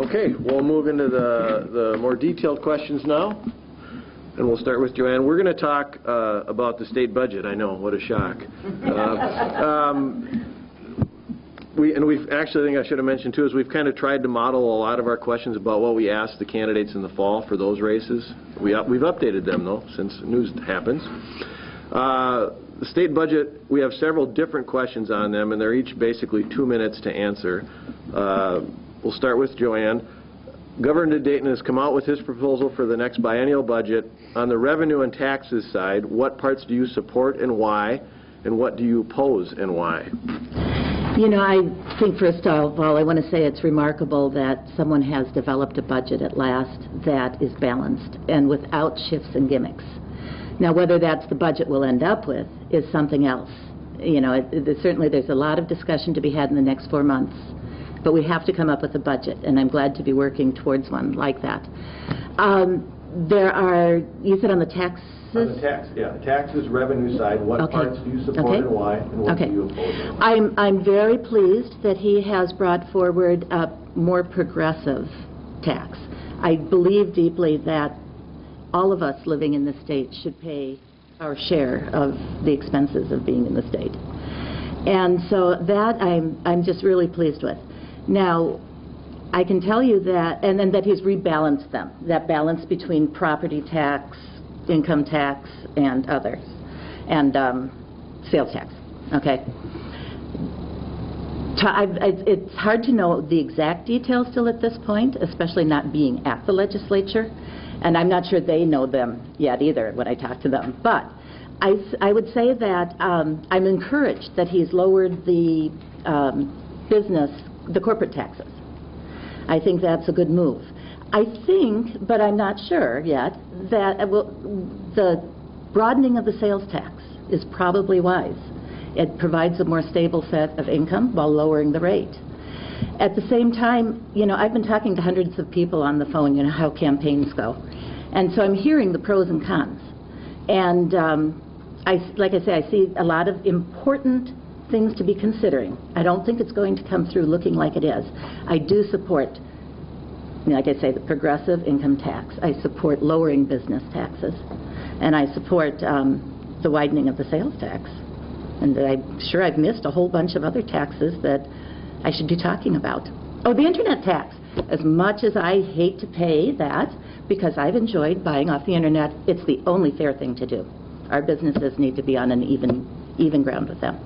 Okay, we'll move into the more detailed questions now. And we'll start with Joanne. We're going to talk about the state budget. I know, what a shock. We've actually, I think I should have mentioned too, is we've kind of tried to model a lot of our questions about what we asked the candidates in the fall for those races. We've updated them though, since news happens. The state budget, we have several different questions on them, and they're each basically 2 minutes to answer. We'll start with Joanne. Governor Dayton has come out with his proposal for the next biennial budget. On the revenue and taxes side, what parts do you support and why, and what do you oppose and why? You know, I think first of all, I want to say it's remarkable that someone has developed a budget at last that is balanced and without shifts and gimmicks. Now, whether that's the budget we'll end up with is something else. You know, certainly there's a lot of discussion to be had in the next 4 months. But we have to come up with a budget, and I'm glad to be working towards one like that. There are, you said on the taxes? On the taxes, revenue side, what parts do you support and why, and what do you oppose? I'm very pleased that he has brought forward a more progressive tax. I believe deeply that all of us living in the state should pay our share of the expenses of being in the state. And so that I'm just really pleased with. Now, I can tell you that, and then that he's rebalanced them, that balance between property tax, income tax, and others, and sales tax, okay? It's hard to know the exact details still at this point, especially not being at the legislature, and I'm not sure they know them yet either when I talk to them. But I would say that I'm encouraged that he's lowered the the corporate taxes. I think that's a good move. I think, but I'm not sure yet, that the broadening of the sales tax is probably wise. It provides a more stable set of income while lowering the rate. At the same time, you know, I've been talking to hundreds of people on the phone, you know, how campaigns go. And so I'm hearing the pros and cons. And like I say, I see a lot of important things to be considering. I don't think it's going to come through looking like it is. I do support, like I say, the progressive income tax. I support lowering business taxes. And I support the widening of the sales tax. And I'm sure I've missed a whole bunch of other taxes that I should be talking about. Oh, the internet tax. As much as I hate to pay that, because I've enjoyed buying off the internet, it's the only fair thing to do. Our businesses need to be on an even ground with them.